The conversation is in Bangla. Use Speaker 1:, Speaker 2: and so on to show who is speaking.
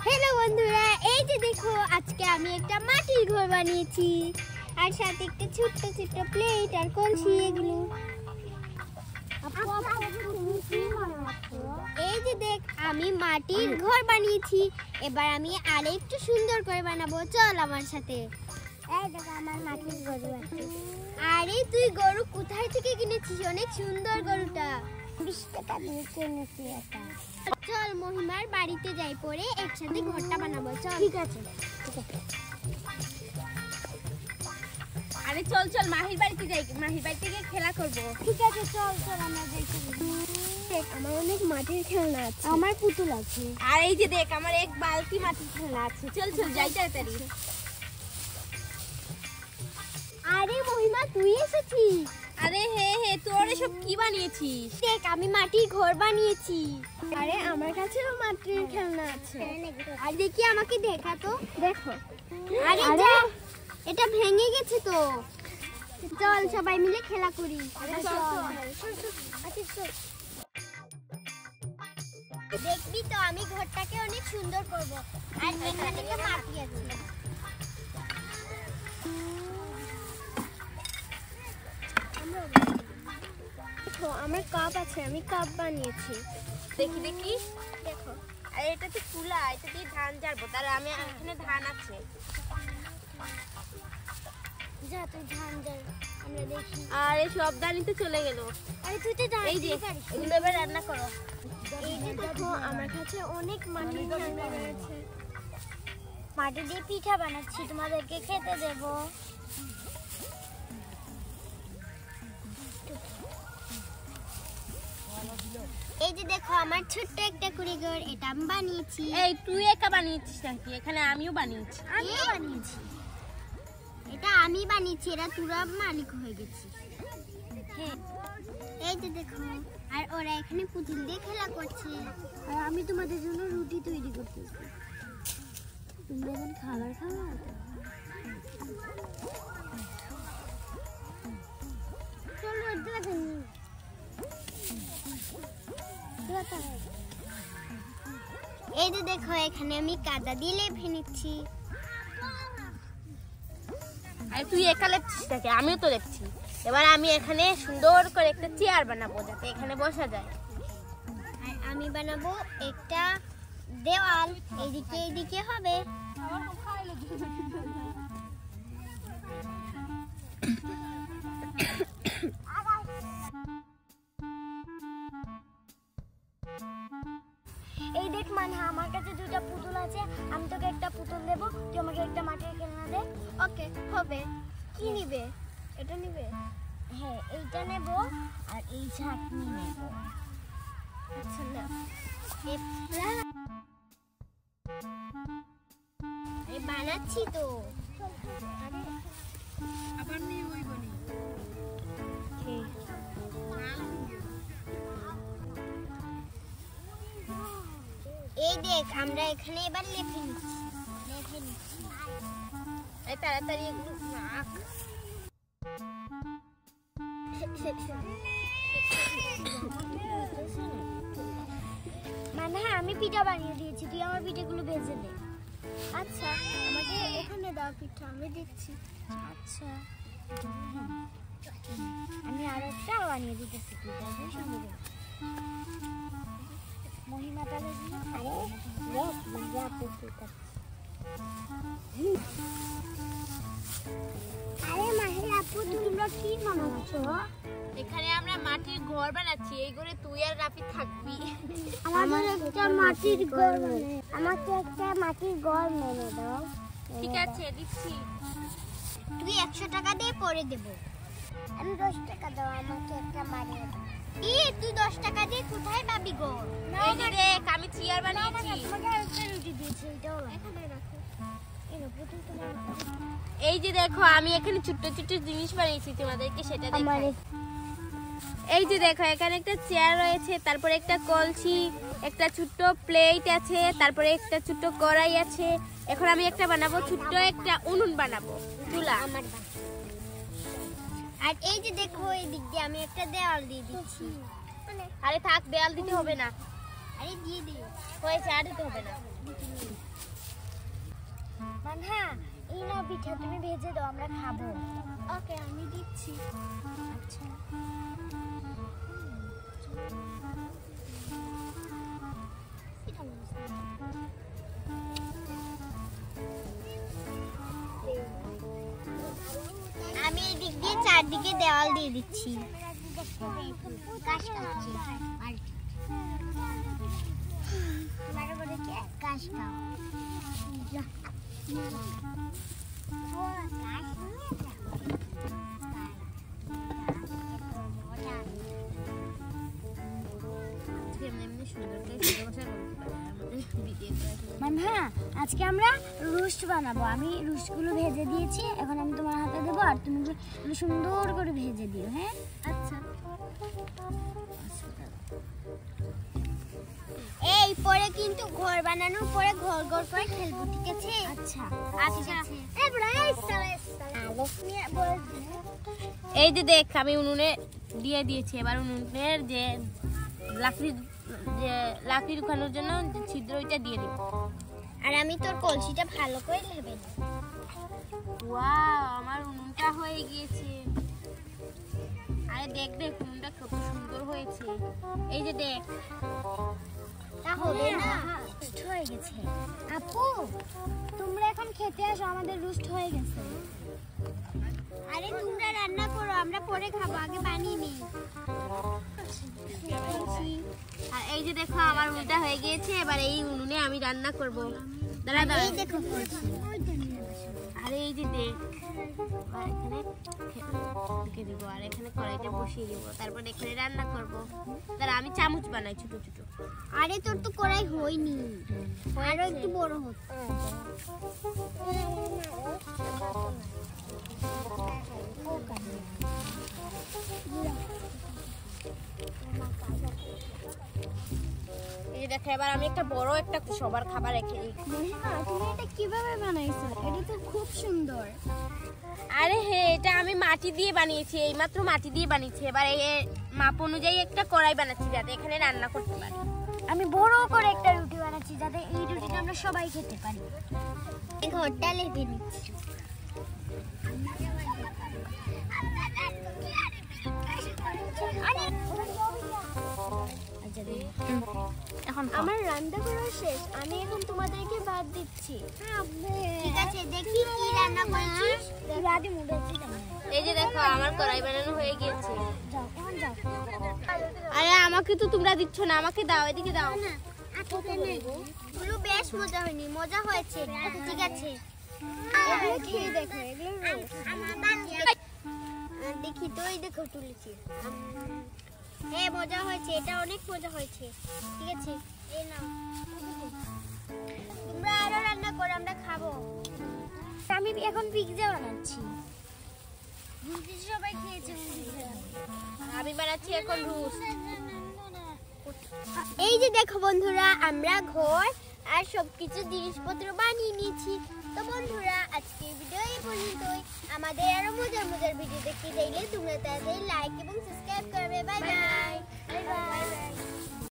Speaker 1: হ্যালো বন্ধুরা, এই যে দেখো আজকে আমি একটা মাটির ঘর বানিয়েছি আর সাথে একটা ছোট্ট ছোট্ট প্লেট আর কলসি এগুলো। এই যে দেখ আমি মাটির ঘর বানিয়েছি, এবার আমি আরেকটু সুন্দর করে বানাবো, চল আমার সাথে। এই দেখো আমার মাটির গরু আছে। আরে তুই গরু কোথায় থেকে কিনেছিস? অনেক সুন্দর গরুটা। 20 টাকা দিয়ে কিনেছি এটা। চল মহিমার বাড়িতে যাই, পরে একসাথে ঘরটা বানাবো, চল। ঠিক আছে।
Speaker 2: আরে চল চল মাহির বাড়িতে যাই, মাহির বাড়িতে গিয়ে খেলা করব।
Speaker 1: ঠিক আছে চল চল আমরা যাই। দেখ আমার অনেক মাটির খেলনা আছে, আমার পুতুল আছে।
Speaker 2: আর এই যে দেখ আমার এক বালতি মাটির খেলনা আছে। চল চল যাই তাড়াতাড়ি।
Speaker 1: আরে মহিমা তুই এসেছিস?
Speaker 2: আরে হে হে তোর এসব কি বানিয়েছিস?
Speaker 1: দেখ আমি মাটির ঘর বানিয়েছি।
Speaker 2: আরে আমার কাছেও মাটির খেলনা আছে।
Speaker 1: আর দেখি আমাকে দেখা তো। দেখো আরে যা, এটা ভেঙে গেছে তো। চল সবাই মিলে খেলা করি। দেখবি তো আমি ঘরটাকে অনেক সুন্দর করব। আর এখানে তো মাটি আছে। আমার কাপ আছে, আমি কাপ বানিয়েছি।
Speaker 2: দেখি দেখি।
Speaker 1: দেখো
Speaker 2: আর এটা তো ফুলা, এটা দিয়ে ধান ঝাড়বো। তার আমি এখানে ধান আছে।
Speaker 1: যা তুই ধান দে, আমরা দেখি।
Speaker 2: আর এই সব ধানই তো চলে গেল।
Speaker 1: আরে তুই তো ধান
Speaker 2: এই যে এগুলো এবার রান্না করো।
Speaker 1: এই যে দেখো আমার কাছে অনেক মাটির খেলনা রয়েছে। মাটি দিয়ে পিঠা বানাচ্ছি, তোমাদেরকে খেতে দেব। এই যে দেখো আমার ছোট্ট একটা কুড়িঘর, এটা আমি বানিয়েছি।
Speaker 2: এই তুই একা বানিয়েছিস নাকি? এখানে আমিও বানিয়েছি।
Speaker 1: আমিও বানিয়েছি। এটা আমি বানিয়েছি, এরা তোরা মালিক হয়ে গেছিস। হ্যাঁ এই যে দেখো, আর ওরা এখানে পুতুল দিয়ে খেলা করছে, আর আমি তোমাদের জন্য রুটি তৈরি করতেছি। তোমরা এখন খাবার খাওয়া। এই যে দেখো এখানে আমি কাদা দিয়ে লেপে নিচ্ছি।
Speaker 2: আর তুই একা লেপছিস নাকি? আমিও তো লেপছি। এবার আমি এখানে সুন্দর করে একটা চেয়ার বানাবো যাতে এখানে বসা যায়।
Speaker 1: আর আমি বানাবো একটা দেওয়াল, এইদিকে এইদিকে হবে। এই দেখ মানে আমার কাছে দুটো পুতুল আছে, আমি তোকে একটা পুতুল দেব, তুই আমাকে একটা মাটির খেলনা দে। ওকে হবে। কি নিবে? এটা নিবে? হ্যাঁ এইটা নেব আর এই ঝাঁকনি নেব। আচ্ছা না এই বানাচ্ছি তো।
Speaker 2: আবার নিয়ে ওই বনি।
Speaker 1: এই দেখ আমরা এখানে এবার লেপে নিচ্ছি।
Speaker 2: এই তাড়াতাড়ি এগুলো রাখ।
Speaker 1: মানে আমি পিঠা বানিয়ে দিয়েছি, তুই আমার পিঠাগুলো ভেজে দে। আচ্ছা আমাকে এখানে দাও পিঠা, আমি দিচ্ছি। আচ্ছা আমি আর একটা বানিয়ে দিতেছি পিঠা, সঙ্গে মহিমাটা আরে মাহির আপু তোমরা কি বানাচ্ছো?
Speaker 2: এখানে আমরা মাটির ঘর বানাচ্ছি। এই ঘরে তুই আর রাফি থাকবি।
Speaker 1: আমাদের একটা মাটির ঘর বানাই, আমাকে একটা মাটির ঘর মেনে দাও।
Speaker 2: ঠিক আছে দিচ্ছি।
Speaker 1: তুই 100 টাকা দিয়ে পরে দেব। আমি 10 টাকা দাও, আমাকে একটা বানিয়ে দাও। তুই 10 টাকা দিয়ে কোথায় পাবি গো?
Speaker 2: এই যে দেখ আমি চেয়ার বানিয়েছি।
Speaker 1: তোমাকে আরেকটা রুটি দিয়েছি, এটাও এখানে রাখো।
Speaker 2: এই যে দেখো আমি এখানে ছোট্ট ছোট্ট জিনিস বানিয়েছি, তোমাদেরকে সেটা দেখাই। এই যে দেখো এখানে একটা চেয়ার রয়েছে, তারপরে একটা কলসি, একটা ছোট্ট প্লেট আছে, তারপরে একটা ছোট্ট কড়াই আছে। এখন আমি একটা বানাবো, ছোট্ট একটা উনুন বানাবো, চুলা।
Speaker 1: আর এই যে দেখো এই দিক দিয়ে আমি একটা দেওয়াল দিয়ে দিচ্ছি।
Speaker 2: আরে থাক, দেয়াল দিতে হবে না।
Speaker 1: আরে দিয়ে দে।
Speaker 2: হয়েছে, আর দিতে হবে না।
Speaker 1: মানহা এই নাও পিঠা, তুমি ভেজে দাও, আমরা খাবো। ওকে, আমি দিচ্ছি। আচ্ছা, আমি এই দিক দিয়ে চারদিকে দেওয়াল দিয়ে দিচ্ছি। মানহা আজকে আমরা রোস্ট বানাবো। আমি রোস্টগুলো ভেজে দিয়েছি, এখন আমি তোমার হাতে দেবো আর তুমি এগুলো সুন্দর করে ভেজে দিও। হ্যাঁ, আচ্ছা। এই পরে কিন্তু ঘর বানানোর পরে ঘর ঘর করে খেলবো, ঠিক আছে? আচ্ছা আচ্ছা।
Speaker 2: এই যে দেখ, আমি উনুনে দিয়ে দিয়েছি। এবার উনুনের যে লাকড়ি ঢুকানোর জন্য ছিদ্র ওইটা দিয়ে দিব।
Speaker 1: আর আমি তোর কলসিটা ভালো করে নেবে।
Speaker 2: ওয়াও, আমার উনুনটা হয়ে গিয়েছে। আরে দেখ দেখ, উনুনটা কত সুন্দর হয়েছে। এই যে দেখ,
Speaker 1: তা হবে না, রোস্ট হয়ে গেছে। আপু, তোমরা এখন খেতে আসো, আমাদের রোস্ট হয়ে গেছে। আরে তোমরা রান্না করো, আমরা পরে খাবো, আগে বানিয়ে নিই।
Speaker 2: আর এই যে দেখো, আমার উনুনটা হয়ে গিয়েছে। এবার এই উনুনে আমি রান্না করব। দাঁড়া দাঁড়া,
Speaker 1: এই দেখো কলসি।
Speaker 2: আরে এই যে দেখ, আর এখানে ঢুকে দিব, আর এখানে কড়াইটা বসিয়ে দিব, তারপর এখানে রান্না করব। দাঁড়া, আমি চামচ বানাই ছোট ছোট।
Speaker 1: আরে তোর তো কড়াই হয়নি, আরো একটু বড় হচ্ছে।
Speaker 2: এই যে দেখো, এবার আমি একটা বড় একটা সবার খাবার রেখে দিই।
Speaker 1: তুমি এটা কিভাবে বানাইছো? এটা তো খুব সুন্দর।
Speaker 2: আরে হ্যাঁ, এটা আমি মাটি দিয়ে বানিয়েছি, এইমাত্র মাটি দিয়ে বানিয়েছি। এবার এই মাপ অনুযায়ী একটা কড়াই বানাচ্ছি, যাতে এখানে রান্না করতে পারি।
Speaker 1: আমি বড় করে একটা রুটি বানাচ্ছি, যাতে এই রুটিটা আমরা সবাই খেতে পারি। এই ঘরটা লেপে নিচ্ছি।
Speaker 2: এখন
Speaker 1: আমার রান্না করা শেষ, আমি এখন তোমাদেরকে ভাত দিচ্ছি। ঠিক আছে, দেখি কি রান্না করেছিস।
Speaker 2: এই যে দেখো, আমার কড়াই বানানো হয়ে গিয়েছে।
Speaker 1: যাও, এখন যাও।
Speaker 2: আরে আমাকে তো তোমরা দিচ্ছ না, আমাকে দাও, এদিকে দাও।
Speaker 1: এগুলো বেশ মজা হয়নি, মজা হয়েছে। ঠিক আছে, এগুলো খেয়ে দেখো, এগুলো দেখি তো, এই দেখো তুলেছি। হ্যাঁ, মজা হয়েছে, এটা অনেক মজা হয়েছে। ঠিক আছে, এই নাও। তোমরা আরো রান্না করো, আমরা খাবো। আমি এখন পিৎজা বানাচ্ছি। সবাই খেয়েছে।
Speaker 2: আমি বানাচ্ছি এখন রুস।
Speaker 1: এই যে দেখো বন্ধুরা, আমরা ঘর আর সবকিছু জিনিসপত্র বানিয়ে নিয়েছি। তো বন্ধুরা, আজকের ভিডিও এই পর্যন্তই। আমাদের আরো মজার মজার ভিডিও দেখতে চাইলে তোমরা তাড়াতাড়ি লাইক এবং সাবস্ক্রাইব করবে। Bye bye.